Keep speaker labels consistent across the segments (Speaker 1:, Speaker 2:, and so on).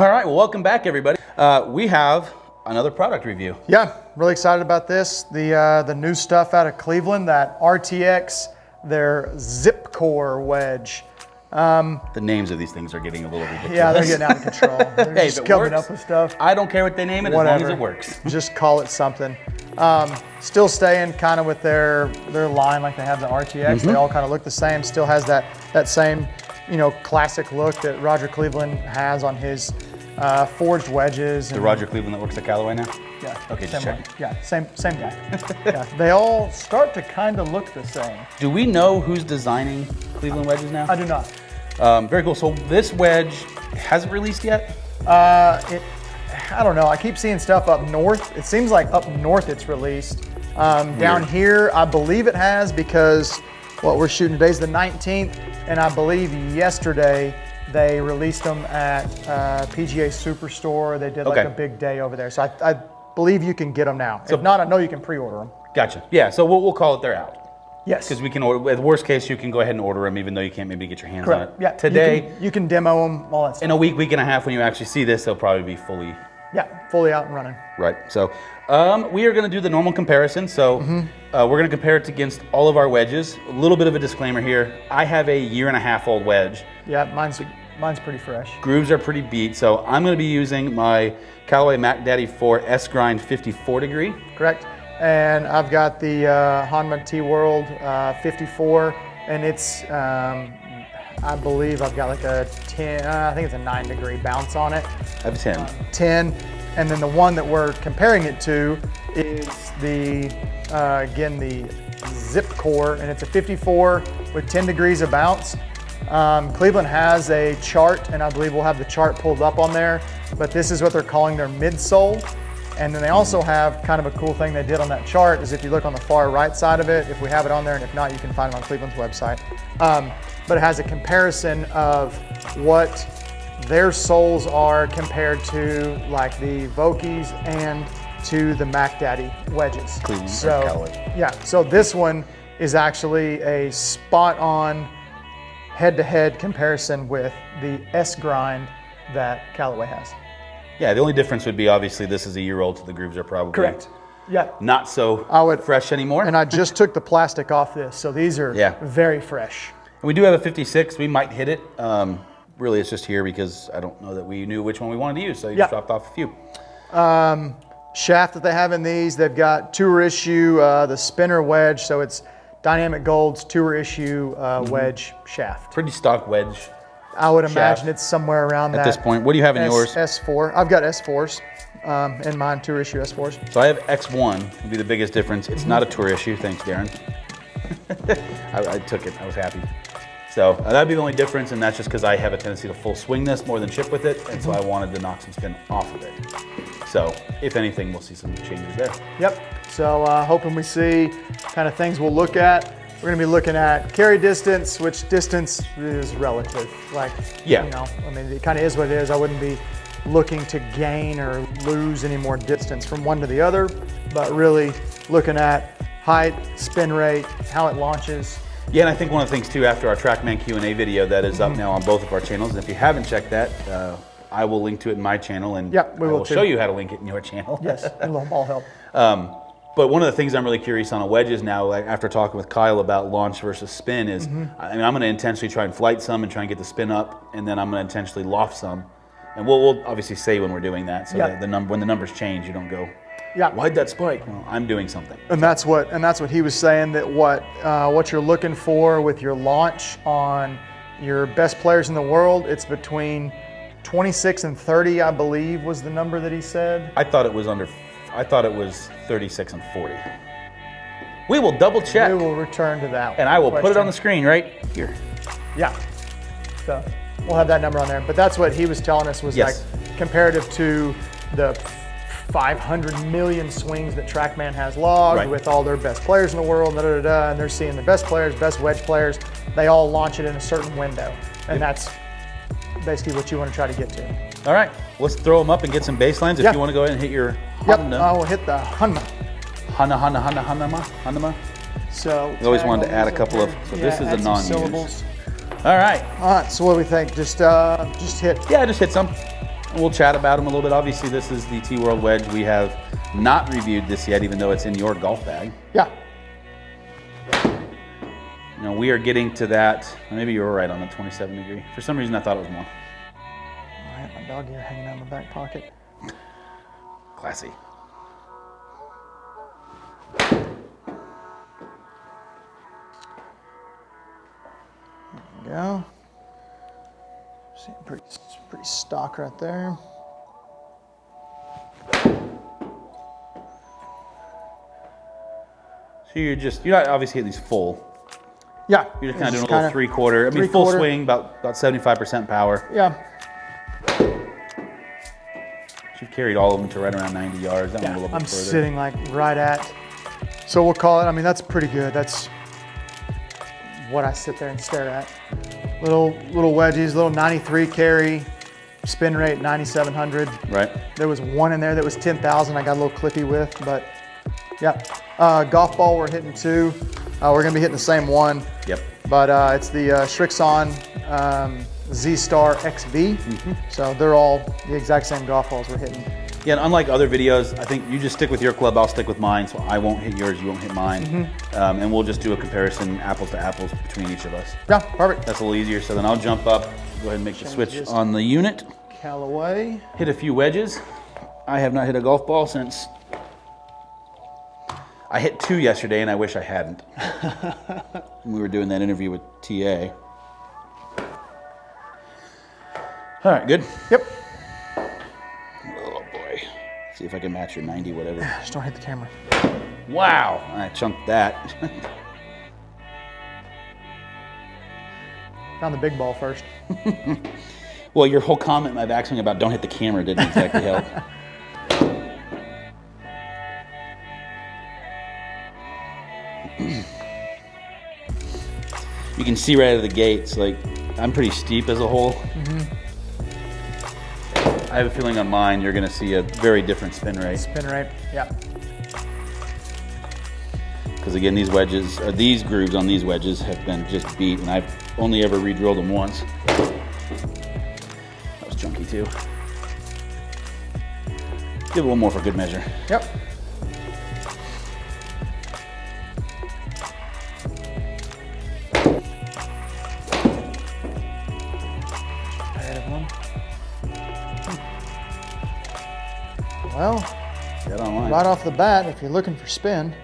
Speaker 1: All right, well, welcome back, everybody. We have another product review.
Speaker 2: Yeah, really excited about this. The new stuff out of Cleveland, that RTX, their ZipCore Wedge.
Speaker 1: The names of these things are getting a little ridiculous.
Speaker 2: Yeah, they're getting out of control. They're
Speaker 1: Hey,
Speaker 2: just coming up with stuff.
Speaker 1: I don't care what they name it,
Speaker 2: Whatever.
Speaker 1: as long as it works.
Speaker 2: Just call it something. Still staying kind of with their line like they have the RTX. They all kind of look the same. Still has that same, classic look that Roger Cleveland has on his forged wedges.
Speaker 1: The Roger Cleveland that works at Callaway now?
Speaker 2: Yeah.
Speaker 1: Okay, just checking.
Speaker 2: Yeah, same guy. Yeah, they all start to kind of look the same.
Speaker 1: Do we know who's designing Cleveland wedges now?
Speaker 2: I do not.
Speaker 1: Very cool. So this wedge hasn't released yet?
Speaker 2: I don't know. I keep seeing stuff up north. It seems like up north it's released. Down here, I believe it has because what we're shooting today is the 19th, and I believe yesterday they released them at PGA Superstore. They did like a big day over there. So I believe you can get them now. So, if not, I know you can pre-order them.
Speaker 1: Gotcha. Yeah, so we'll call it they're out.
Speaker 2: Yes.
Speaker 1: Because we can order, at the worst case, you can go ahead and order them even though you can't maybe get your hands on it.
Speaker 2: Yeah.
Speaker 1: Today,
Speaker 2: you can demo them, all that stuff.
Speaker 1: in a week and a half when you actually see this, they'll probably be fully
Speaker 2: out and running.
Speaker 1: Right. So we are going to do the normal comparison. So we're going to compare it against all of our wedges. A little bit of a disclaimer here. I have a 1.5-year-old wedge.
Speaker 2: Yeah, mine's pretty fresh.
Speaker 1: Grooves are pretty beat. So I'm going to be using my Callaway Mac Daddy 4 S-Grind 54 degree.
Speaker 2: Correct. And I've got the Hanma T-World 54, and it's, I believe I've got like a 10, I think it's a 9-degree bounce on it.
Speaker 1: I have 10.
Speaker 2: 10, and then the one that we're comparing it to is the, again, the ZipCore, and it's a 54 with 10 degrees of bounce. Cleveland has a chart, and I believe we'll have the chart pulled up on there, but this is what they're calling their midsole. And then they also have kind of a cool thing they did on that chart is if you look on the far right side of it, if we have it on there, and if not, you can find it on Cleveland's website. But it has a comparison of what their soles are compared to like the Vokeys and to the Mac Daddy wedges.
Speaker 1: Cleveland
Speaker 2: so,
Speaker 1: or Callaway.
Speaker 2: Yeah, so this one is actually a spot-on head-to-head comparison with the S-Grind that Callaway has.
Speaker 1: Yeah, the only difference would be obviously this is a year old, so the grooves are probably not so fresh anymore.
Speaker 2: And I just took the plastic off this, so these are very fresh.
Speaker 1: And we do have a 56. We might hit it. Really, it's just here because I don't know that we knew which one we wanted to use, so you just dropped off a few.
Speaker 2: Shaft that they have in these, they've got tour issue, the spinner wedge, so it's Dynamic Gold's tour issue wedge shaft.
Speaker 1: Pretty stock wedge.
Speaker 2: I would imagine it's somewhere around that.
Speaker 1: At this point, what do you have in yours?
Speaker 2: S4. I've got S4s in mine, tour issue S4s.
Speaker 1: So I have X1, would be the biggest difference. It's not a tour issue. Thanks, Darren. I took it. I was happy. So that'd be the only difference, and that's just because I have a tendency to full swing this more than chip with it, and so I wanted to knock some spin off of it. So if anything, we'll see some changes there.
Speaker 2: Yep. So hoping we see kind of things we'll look at. We're going to be looking at carry distance, which distance is relative. Like, I mean, it kind of is what it is. I wouldn't be looking to gain or lose any more distance from one to the other, but really looking at height, spin rate, how it launches.
Speaker 1: Yeah, and I think one of the things too, after our TrackMan Q&A video that is up now on both of our channels, and if you haven't checked that, I will link to it in my channel, and
Speaker 2: we will
Speaker 1: show you how to link it in your channel.
Speaker 2: Yes, a little ball help.
Speaker 1: But one of the things I'm really curious on a wedges now, like after talking with Kyle about launch versus spin, is I mean, I'm going to intentionally try and flight some and try and get the spin up, and then I'm going to intentionally loft some, and we'll obviously say when we're doing that, so that when the numbers change, you don't go, why'd that spike? Well, I'm doing something.
Speaker 2: And that's what he was saying, that what you're looking for with your launch on your best players in the world, it's between 26 and 30, I believe, was the number that he said.
Speaker 1: I thought it was 36 and 40. We will double check.
Speaker 2: We will return to that.
Speaker 1: And I will put it on the screen right here.
Speaker 2: Yeah. So we'll have that number on there. But that's what he was telling us was like comparative to the 500 million swings that TrackMan has logged with all their best players in the world, and they're seeing the best players, best wedge players. They all launch it in a certain window. And that's basically what you want to try to get to.
Speaker 1: All right, let's throw them up and get some baselines. If you want to go ahead and hit your Honda.
Speaker 2: I will hit the Hanma.
Speaker 1: Hanma.
Speaker 2: So
Speaker 1: we always wanted to add a couple of. So this is a non-use. All right.
Speaker 2: So what do we think? Just hit.
Speaker 1: Yeah, just hit some. We'll chat about them a little bit. Obviously, this is the T-World Wedge. We have not reviewed this yet, even though it's in your golf bag.
Speaker 2: Yeah.
Speaker 1: You know, we are getting to that. Maybe you were right on the 27 degree. For some reason, I thought it was more.
Speaker 2: I have my dog ear hanging out in my back pocket.
Speaker 1: Classy.
Speaker 2: There we go. See, pretty stock right there.
Speaker 1: So you're not obviously hitting these full.
Speaker 2: Yeah.
Speaker 1: You're just kind of doing a little three-quarter. I mean, full swing, about 75% power.
Speaker 2: Yeah.
Speaker 1: You've carried all of them to right around 90 yards. That one a little bit
Speaker 2: I'm
Speaker 1: further.
Speaker 2: sitting like right at. So we'll call it. I mean, that's pretty good. That's what I sit there and stare at. Little wedgies, little 93 carry, spin rate 9,700.
Speaker 1: Right.
Speaker 2: There was one in there that was 10,000. I got a little clippy with, but yeah. Golf ball we're hitting too. We're gonna be hitting the same one.
Speaker 1: Yep.
Speaker 2: But it's the Shrixon Z-Star XV. So they're all the exact same golf balls we're hitting.
Speaker 1: Yeah, and unlike other videos, I think you just stick with your club, I'll stick with mine, so I won't hit yours, you won't hit mine. And we'll just do a comparison, apples to apples, between each of us.
Speaker 2: Yeah, perfect.
Speaker 1: That's a little easier, so then I'll jump up, go ahead and make the switch on the unit.
Speaker 2: Callaway.
Speaker 1: Hit a few wedges. I have not hit a golf ball since... I hit 2 yesterday, and I wish I hadn't. We were doing that interview with TA. All right, good?
Speaker 2: Yep.
Speaker 1: Oh, boy. See if I can match your 90, whatever.
Speaker 2: Just don't hit the camera.
Speaker 1: Wow, I chunked that.
Speaker 2: Found the big ball first.
Speaker 1: Well, your whole comment in my backswing about don't hit the camera didn't exactly help. You can see right out of the gates, like, I'm pretty steep as a hole. I have a feeling on mine you're going to see a very different spin rate.
Speaker 2: Spin rate, yeah.
Speaker 1: Because again, these wedges, or these grooves on these wedges have been just beat, and I've only ever re-drilled them once. That was chunky too. Give it a little more for good measure.
Speaker 2: Yep. Well, right off the bat, if you're looking for spin.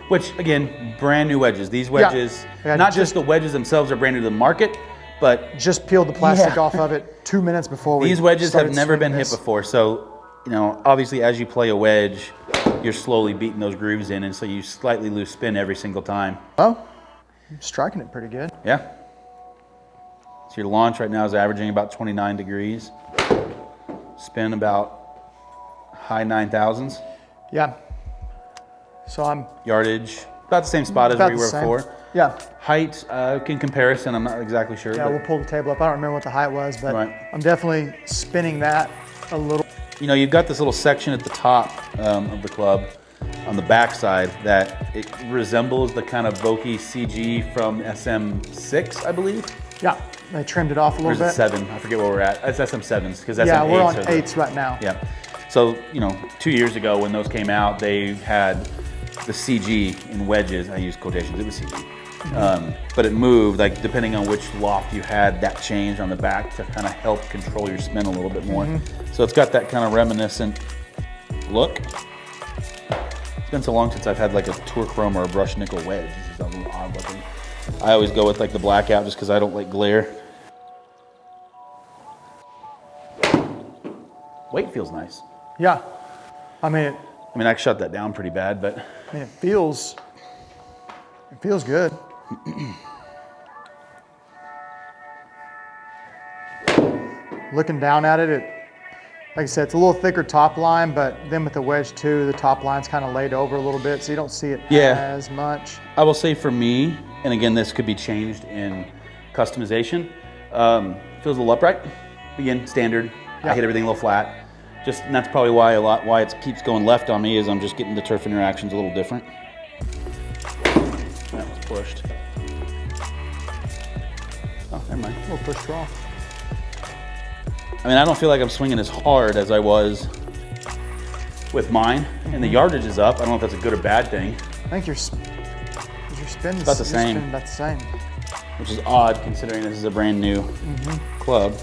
Speaker 1: Which, again, brand new wedges. These wedges, not just the wedges themselves are brand new to the market, but...
Speaker 2: Just peeled the plastic off of it 2 minutes before we
Speaker 1: These wedges have never been
Speaker 2: this.
Speaker 1: hit before, so, you know, obviously as you play a wedge, you're slowly beating those grooves in, and so you slightly lose spin every single time.
Speaker 2: Oh, I'm striking it pretty good.
Speaker 1: Yeah. So your launch right now is averaging about 29 degrees. Spin about high 9,000s.
Speaker 2: Yeah. So I'm...
Speaker 1: Yardage, about the same spot as where you were before.
Speaker 2: Yeah.
Speaker 1: Height, in comparison, I'm not exactly sure.
Speaker 2: Yeah, we'll pull the table up. I don't remember what the height was, but
Speaker 1: right.
Speaker 2: I'm definitely spinning that a little.
Speaker 1: You know, you've got this little section at the top of the club on the back side that it resembles the kind of Vokey CG from SM6, I believe.
Speaker 2: Yeah, I trimmed it off a little bit.
Speaker 1: Or is it 7? I forget where we're at. It's SM7s because SM8s.
Speaker 2: Yeah, we're on 8s right now.
Speaker 1: Yeah. So, you know, 2 years ago when those came out, they had the CG in wedges. I use quotations. It was CG. But it moved, like, depending on which loft you had, that changed on the back to kind of help control your spin a little bit more. So it's got that kind of reminiscent look. It's been so long since I've had like a tour chrome or a brushed nickel wedge. This is a little odd looking. I always go with like the blackout just because I don't like glare. Weight feels nice.
Speaker 2: Yeah. I mean,
Speaker 1: I shut that down pretty bad, but
Speaker 2: it feels good. Looking down at it, like I said, it's a little thicker top line, but then with the wedge too, the top line's kind of laid over a little bit, so you don't see it as much.
Speaker 1: I will say for me, and again, this could be changed in customization, feels a little upright. Again, standard. I hit everything a little flat. And that's probably why it keeps going left on me, is I'm just getting the turf interactions a little different. That was pushed. Oh, never mind.
Speaker 2: A little push draw.
Speaker 1: I mean, I don't feel like I'm swinging as hard as I was with mine, and the yardage is up. I don't know if that's a good or bad thing.
Speaker 2: I think your spin is
Speaker 1: about the same.
Speaker 2: About the same.
Speaker 1: Which is odd considering this is a brand new club.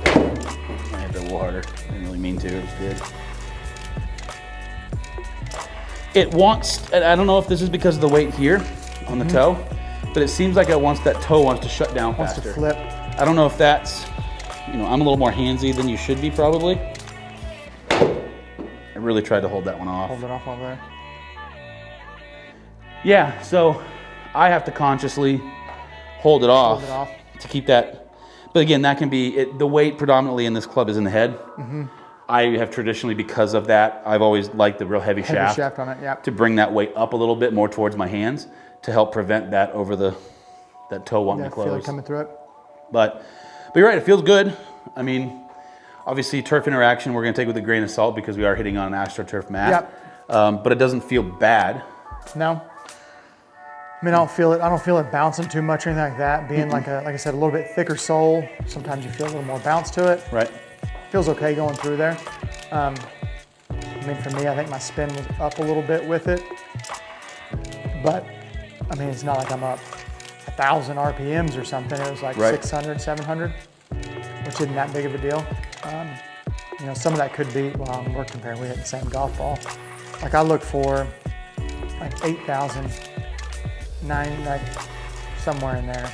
Speaker 1: I hit that a little harder. Didn't really mean to, it just did. It wants, and I don't know if this is because of the weight here on the toe, but it seems like that toe wants to shut down faster.
Speaker 2: Wants to flip.
Speaker 1: I don't know if that's, I'm a little more handsy than you should be probably. I really tried to hold that one off.
Speaker 2: Hold it off over there.
Speaker 1: Yeah, so I have to consciously hold it off to keep that. But again, that can be, the weight predominantly in this club is in the head. I have traditionally, because of that, I've always liked the real heavy shaft
Speaker 2: on it, yeah.
Speaker 1: to bring that weight up a little bit more towards my hands to help prevent that over that toe wanting to close.
Speaker 2: Feel it coming through it.
Speaker 1: But you're right, it feels good. I mean, obviously turf interaction, we're gonna take with a grain of salt because we are hitting on an AstroTurf mat. Yep. But it doesn't feel bad.
Speaker 2: No. I mean, I don't feel it bouncing too much or anything like that. Being like I said, a little bit thicker sole, sometimes you feel a little more bounce to it.
Speaker 1: Right.
Speaker 2: Feels okay going through there. I mean, for me, I think my spin was up a little bit with it. But, I mean, it's not like I'm up 1,000 RPMs or something. It was like 600, 700, which isn't that big of a deal. Some of that could be, well, we're comparing, we hit the same golf ball. Like I look for like 8,000, 9, like somewhere in there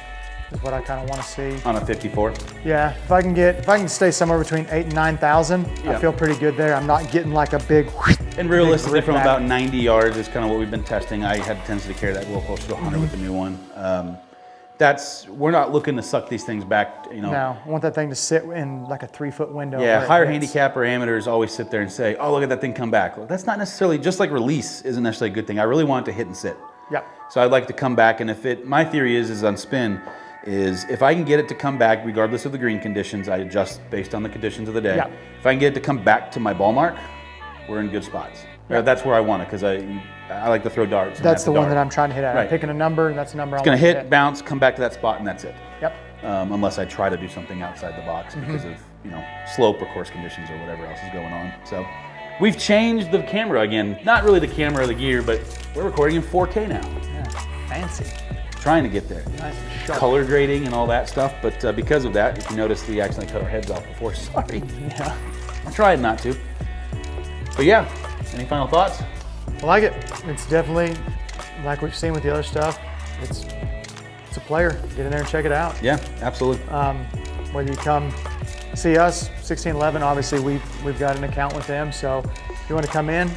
Speaker 2: is what I kind of want to see.
Speaker 1: On a 54?
Speaker 2: Yeah, if I can stay somewhere between 8,000 and 9,000, I feel pretty good there. I'm not getting like a big.
Speaker 1: And realistically, from about 90 yards is kind of what we've been testing. I had a tendency to carry that a little closer to 100 with the new one. We're not looking to suck these things back,
Speaker 2: No, I want that thing to sit in like a 3-foot window.
Speaker 1: Yeah, higher handicap or amateurs always sit there and say, oh, look at that thing come back. Well, that's not necessarily, just like release isn't necessarily a good thing. I really want it to hit and sit.
Speaker 2: Yeah.
Speaker 1: So I'd like to come back, and my theory is on spin, is if I can get it to come back, regardless of the green conditions, I adjust based on the conditions of the day. Yeah. If I can get it to come back to my ball mark, we're in good spots. Yeah. That's where I want it, because I like to throw darts.
Speaker 2: That's the one that I'm trying to hit at. Right. I'm picking a number, and that's the number I want
Speaker 1: to hit. It's going to hit, bounce, come back to that spot, and that's it.
Speaker 2: Yep.
Speaker 1: Unless I try to do something outside the box because of slope or course conditions or whatever else is going on. So we've changed the camera again. Not really the camera or the gear, but we're recording in 4K now.
Speaker 2: Yeah, fancy.
Speaker 1: Trying to get there. Nice and sharp. Color grading and all that stuff, but because of that, if you notice, we accidentally cut our heads off before. Sorry.
Speaker 2: Yeah.
Speaker 1: I tried not to. But yeah, any final thoughts?
Speaker 2: I like it. It's definitely, like we've seen with the other stuff, it's a player. Get in there and check it out.
Speaker 1: Yeah, absolutely.
Speaker 2: Whether you come see us, 1611, obviously we've got an account with them, so if you want to come in,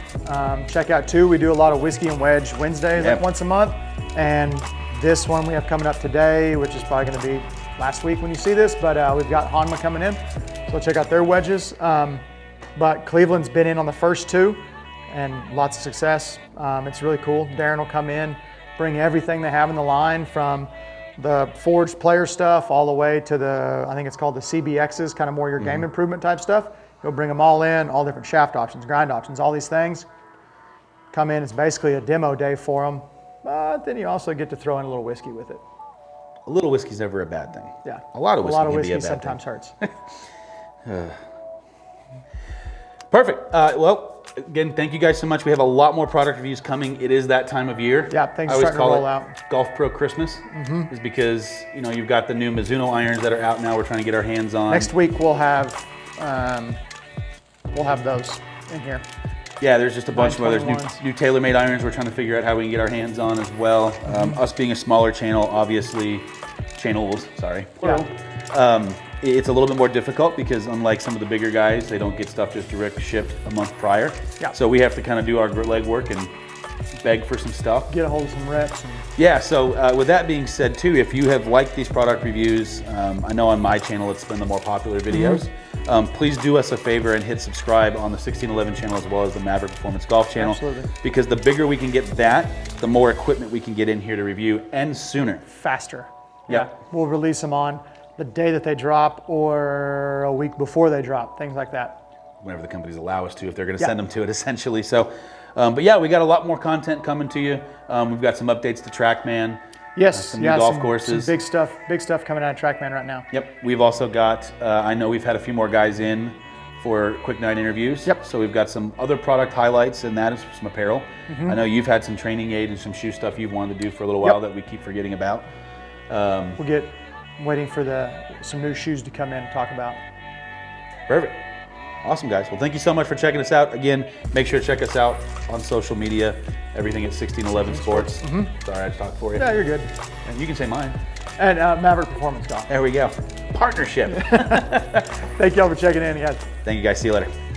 Speaker 2: check out too. We do a lot of whiskey and wedge Wednesdays, like once a month, and this one we have coming up today, which is probably going to be last week when you see this, but we've got Hanma coming in, so check out their wedges. But Cleveland's been in on the first two, and lots of success. It's really cool. Darren will come in, bring everything they have in the line, from the forged player stuff all the way to I think it's called the CBXs, kind of more your game improvement type stuff. He'll bring them all in, all different shaft options, grind options, all these things. Come in, it's basically a demo day for them, but then you also get to throw in a little whiskey with it.
Speaker 1: A little whiskey's never a bad thing.
Speaker 2: Yeah.
Speaker 1: A lot of whiskey, can be a bad
Speaker 2: sometimes
Speaker 1: thing.
Speaker 2: hurts.
Speaker 1: Perfect. Well, again, thank you guys so much. We have a lot more product reviews coming. It is that time of year.
Speaker 2: Yeah, things are starting to roll out.
Speaker 1: Golf Pro Christmas is because you've got the new Mizuno irons that are out now. We're trying to get our hands on.
Speaker 2: Next week we'll have those in here.
Speaker 1: Yeah, there's just a bunch more. There's new TaylorMade irons we're trying to figure out how we can get our hands on as well. Us being a smaller channel, obviously, plural. It's a little bit more difficult because unlike some of the bigger guys, they don't get stuff just direct shipped a month prior. Yeah. So we have to kind of do our legwork and beg for some stuff.
Speaker 2: Get a hold of some reps.
Speaker 1: Yeah, so with that being said too, if you have liked these product reviews, I know on my channel it's been the more popular videos. Please do us a favor and hit subscribe on the 1611 channel as well as the Maverick Performance Golf channel.
Speaker 2: Absolutely.
Speaker 1: Because the bigger we can get that, the more equipment we can get in here to review, and sooner.
Speaker 2: Faster. Yeah. We'll release them on the day that they drop or a week before they drop, things like that.
Speaker 1: Whenever the companies allow us to, if they're going to send them to it, essentially. So, but yeah, we got a lot more content coming to you. We've got some updates to TrackMan.
Speaker 2: Yes,
Speaker 1: some new golf courses.
Speaker 2: Some big stuff coming out of TrackMan right now.
Speaker 1: Yep. We've also got, I know we've had a few more guys in for quick night interviews.
Speaker 2: Yep.
Speaker 1: So we've got some other product highlights, and that is some apparel. I know you've had some training aid and some shoe stuff you've wanted to do for a little while that we keep forgetting about.
Speaker 2: Waiting for some new shoes to come in and talk about.
Speaker 1: Perfect. Awesome, guys. Well, thank you so much for checking us out. Again, make sure to check us out on social media. Everything at 1611 Sports. Sorry, I talked for you.
Speaker 2: Yeah, you're good.
Speaker 1: And you can say mine.
Speaker 2: And Maverick Performance Golf.
Speaker 1: There we go. Partnership.
Speaker 2: Thank y'all for checking in, guys.
Speaker 1: Thank you, guys. See you later.